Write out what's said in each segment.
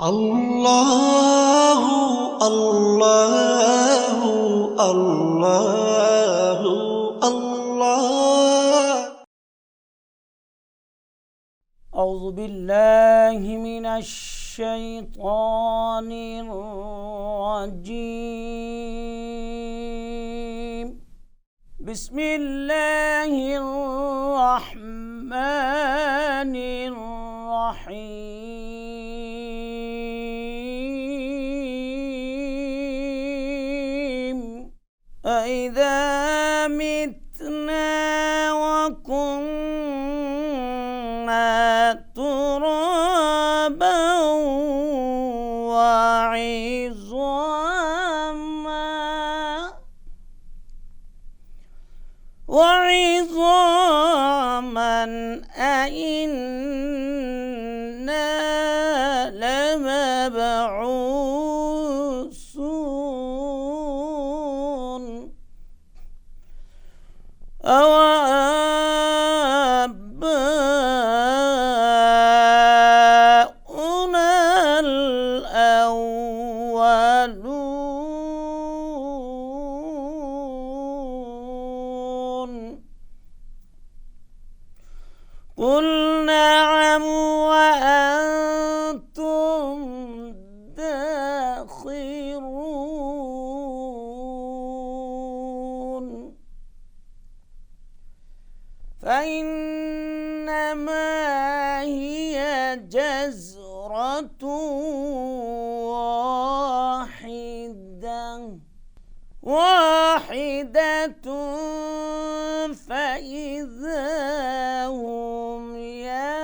আল্লাহু আল্লাহু আল্লাহু আল্লাহ। أعوذ بالله من الشيطان الرجيم. بسم الله الرحمن الرحيم. أإذا متنا وكنا ترابا وعظاما أإنا لمبعوثون أوآباؤنا الأولون. قل نعم وأنتم داخرون. فإنما هي جزرة واحدة فإذا هم ينظرون.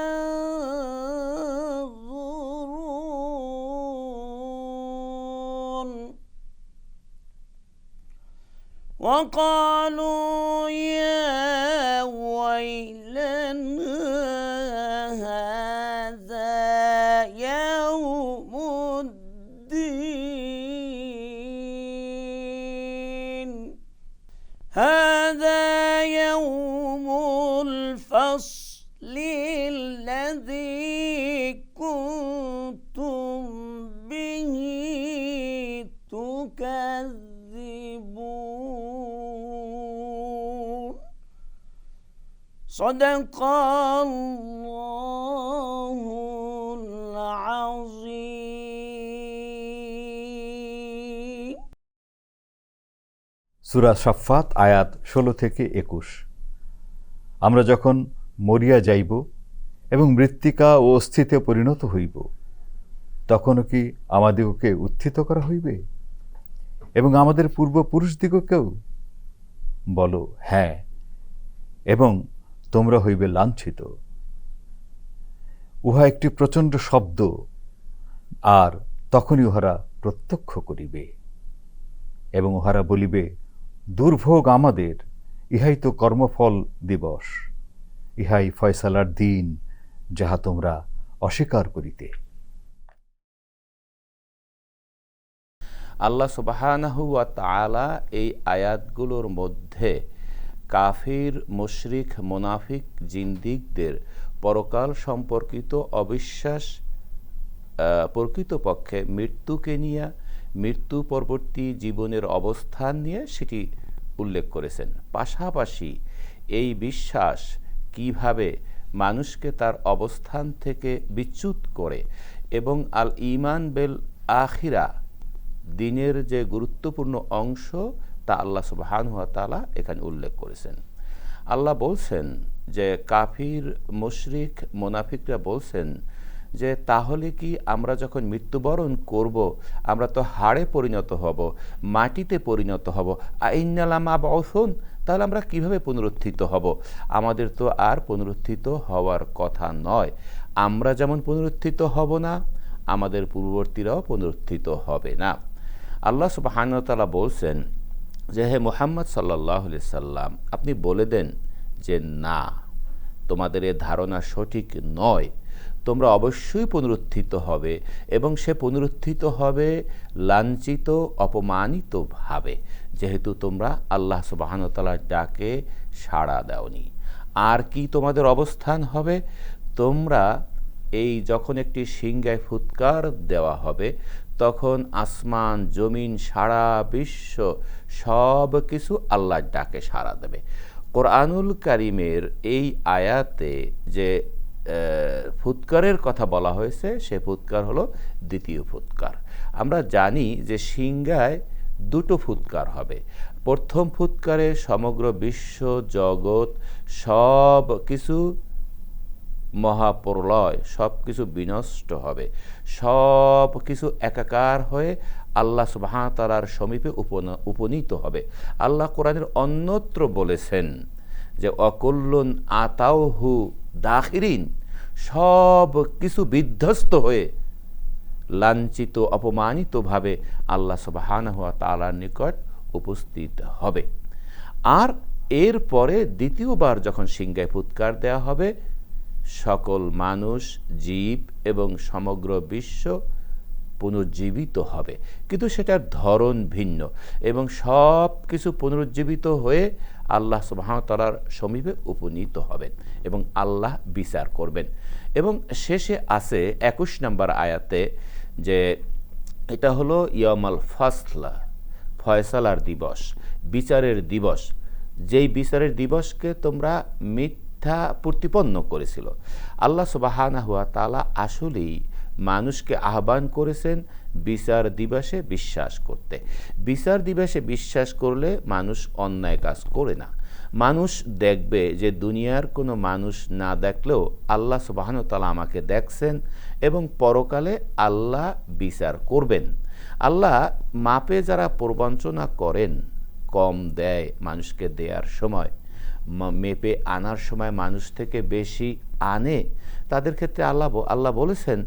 وقالوا يا ويلنا هذا يوم الدين، هذا يوم الفصل الذي كنتم به تكذبون. صدق الله العظيم. সূরা সাফফাত আয়াত ১৬ থেকে ২১। আমরা যখন মরিয়া যাইব এবং মৃত্তিকা ও অস্থিতে পরিণত হইব, তখনও কি আমাদিগকে উত্থিত করা হইবে এবং আমাদের পূর্বপুরুষদিগকেও? বলো, হ্যাঁ, এবং তোমরা হইবে লাঞ্ছিত। উহা একটি প্রচণ্ড শব্দ, আর তখনই উহারা প্রত্যক্ষ করিবে এবং উহারা বলিবে, দুর্ভোগ আমাদের, ইহাই তো কর্মফল দিবস, ইহাই ফয়সালার দিন, যাহা তোমরা অস্বীকার করিতে। আল্লাহ সুবহানাহু ওয়া তাআলা এই আয়াতগুলোর মধ্যে কাফির, মুশরিক, মুনাফিক, জিন্দিকদের পরকাল সম্পর্কিত অবিশ্বাস, প্রকৃতপক্ষে মৃত্যুকে নিয়ে, মৃত্যু পরবর্তী জীবনের অবস্থান নিয়ে সেটি উল্লেখ করেছেন। পাশাপাশি এই বিশ্বাস কিভাবে মানুষকে তার অবস্থান থেকে বিচ্যুত করে এবং আল ঈমান বিল আখিরা, দিনের যে গুরুত্বপূর্ণ অংশ, তা আল্লাহ সুবহানাহু ওয়া তাআলা এখানে উল্লেখ করেছেন। আল্লাহ বলছেন যে কাফির, মুশরিক, মুনাফিকরা বলছেন যে তাহলে কি আমরা যখন মৃত্যুবরণ করব, আমরা তো হাড়ে পরিণত হব, মাটিতে পরিণত হব, আইন্না লামাবউসুন, তাহলে আমরা কিভাবে পুনরুত্থিত হব? আমাদের তো আর পুনরুত্থিত হওয়ার কথা নয়। আমরা যেমন পুনরুত্থিত হব না, আমাদের পূর্ববর্তীরাও পুনরুত্থিত হবে না। আল্লাহ সুবহানাহু ওয়া তাআলা বলছেন যে, হে মুহাম্মদ সাল্লাল্লাহু আলাইহি সাল্লাম, আপনি বলে দেন যে না, তোমাদের এ ধারণা সঠিক নয়। তোমরা অবশ্যই পুনরুত্থিত হবে এবং সে পুনরুত্থিত হবে লাঞ্ছিত, অপমানিত ভাবে, যেহেতু তোমরা আল্লাহ সুবহানাহু ওয়া তাআলার ডাকে সাড়া দাওনি। আর কি তোমাদের অবস্থান হবে? তোমরা এই যখন একটি সিংহায় ফুৎকার দেওয়া হবে, তখন আসমান জমিন সারা বিশ্ব সব কিছু আল্লাহর ডাকে সাড়া দেবে। কোরআনুল কারীমের এই আয়াতে যে ফুৎকারের কথা বলা হয়েছে, সে ফুৎকার হলো দ্বিতীয় ফুৎকার। আমরা জানি যে সিংহায় দুটো ফুৎকার হবে। প্রথম ফুৎকারে সমগ্র বিশ্ব জগৎ সব কিছু মহাপ্রলয়, সব কিছু বিনষ্ট হবে, সব কিছু একাকার হয়ে আল্লাহ সুবহানাহু ওয়া তাআলার সমীপে উপনীত হবে। আল্লাহ কোরআনের অন্যত্র বলেছেন যে অকুল্লুন আতাউহু দাখিরিন, সব কিছু বিধ্বস্ত হয়ে লাঞ্ছিত অপমানিতভাবে আল্লাহ সুবহানাহু ওয়া তাআলার নিকট উপস্থিত হবে। আর এরপরে দ্বিতীয়বার যখন সিংহায় ফুৎকার দেওয়া হবে, সকল মানুষ, জীব এবং সমগ্র বিশ্ব পুনর্জীবিত হবে, কিন্তু সেটার ধরন ভিন্ন এবং সব কিছু পুনরুজ্জীবিত হয়ে আল্লাহ সুবহানাহু ওয়া তাআলার সমীপে উপনীত হবেন এবং আল্লাহ বিচার করবেন। এবং শেষে আছে 21 নম্বর আয়াতে যে এটা হলো ইয়ামাল ফাসলা, ফয়সালার দিবস, বিচারের দিবস, যেই বিচারের দিবসকে তোমরা মিথ্যা প্রতিপন্ন করেছিল। আল্লাহ সুবহানাহু ওয়া তাআলা আসলেই মানুষকে আহ্বান করেছেন বিচার দিবসে বিশ্বাস করতে। বিচার দিবসে বিশ্বাস করলে মানুষ অন্যায় কাজ করে না। মানুষ দেখবে যে দুনিয়ার কোনো মানুষ না দেখলেও আল্লাহ সুবহানাহু ওয়া তাআলা আমাকে দেখছেন এবং পরকালে আল্লাহ বিচার করবেন। আল্লাহ মাপে যারা প্রবঞ্চনা করেন, কম দেয় মানুষকে দেওয়ার সময়, মেপে আনার সময় মানুষ থেকে বেশি আনে, তাদের ক্ষেত্রে আল্লাহ বলেছেন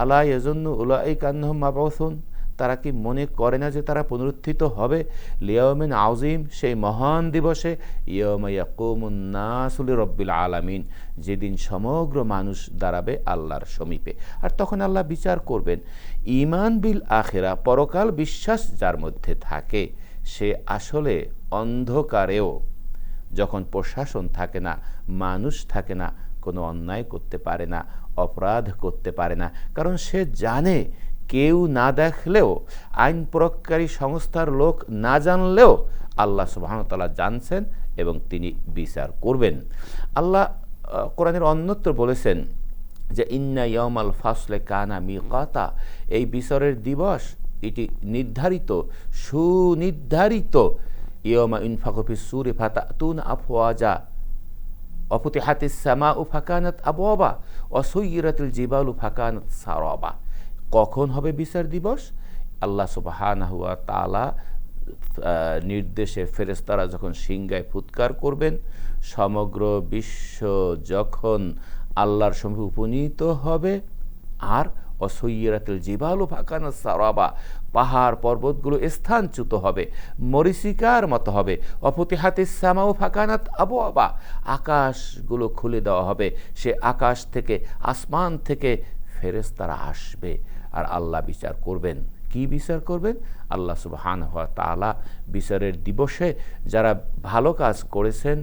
আলা ইয়াজুন্নু উলাইকা আন্নাহুম মাবউসুন, তারা কি মনে করে না যে তারা পুনরুত্থিত হবে লিয়াউমিন আযীম, সেই মহান দিবসে, ইয়াউমা ইয়াকুমুন নাসু লিরাব্বিল আলামিন, যেদিন সমগ্র মানুষ দাঁড়াবে আল্লাহর সমীপে। আর তখন আল্লাহ বিচার করবেন। ঈমান বিল আখিরা, পরকাল বিশ্বাস যার মধ্যে থাকে, সে আসলে অন্ধকারেও, যখন প্রশাসন থাকে না, মানুষ থাকে না, কোনো অন্যায় করতে পারে না, অপরাধ করতে পারে না। কারণ সে জানে কেউ না দেখলেও, আইন প্রয়োগকারী সংস্থার লোক না জানলেও আল্লাহ সুবহানাহু ওয়া তাআলা জানছেন এবং তিনি বিচার করবেন। আল্লাহ কোরআনের অন্যত্র বলেছেন যে ইন্না ইয়াউমাল ফাসলে কানা মিকাতা, এই বিচারের দিবস এটি নির্ধারিত, সুনির্ধারিত। ইয়াউমা ইনফাকু ফিস সূরি ফাতাতুনা আফওয়াজা অফুতিহাতিস সামাউ ফাকানাত আবওয়াবা ওয়া সুয়িরাতিল জিবালু ফাকানাত সারাবা। কখন হবে বিচার দিবস? আল্লাহ সুবহানাহু ওয়া তাআলা নির্দেশে ফেরেশতারা যখন সিংহায় ফুৎকার করবেন, সমগ্র বিশ্ব যখন আল্লাহর সম্মুখে উপনীত হবে, আর অসুইরাতুল জিবালু ফাকানাত সারাবা, পাহাড় পর্বতগুলো স্থানচ্যুত হবে, মরীচিকার মতো হবে। অফুতিহাতিস সামাউ ফাকানাত আবওয়াবা, আকাশগুলো খুলে দেওয়া হবে, সে আকাশ থেকে, আসমান থেকে ফেরেশতারা আসবে আর আল্লাহ বিচার করবেন। কি বিচার করবেন? আল্লাহ সুবহানাহু ওয়া তাআলা বিচারের দিবসে যারা ভালো কাজ করেছেন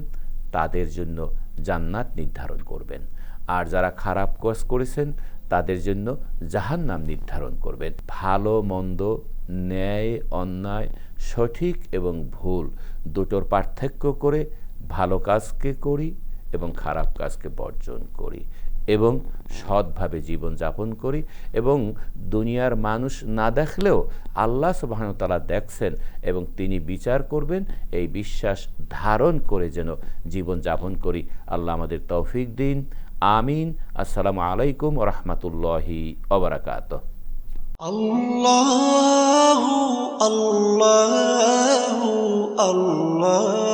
তাদের জন্য জান্নাত নির্ধারণ করবেন, আর যারা খারাপ কাজ করেছেন তাদের জন্য জাহান্নাম নির্ধারণ করবেন। ভালো মন্দ, ন্যায় অন্যায়, সঠিক এবং ভুল দুটোর পার্থক্য করে ভালো কাজকে করি এবং খারাপ কাজকে বর্জন করি এবং সৎভাবে জীবনযাপন করি, এবং দুনিয়ার মানুষ না দেখলেও আল্লাহ সুবহানাহু ওয়া তাআলা দেখছেন এবং তিনি বিচার করবেন, এই বিশ্বাস ধারণ করে যেন জীবনযাপন করি। আল্লাহ আমাদের তৌফিক দিন। আমিন। আসসালামু আলাইকুম ওয়া রাহমাতুল্লাহি ওয়া বারাকাতুহু। আল্লাহু আল্লাহু আল্লাহ।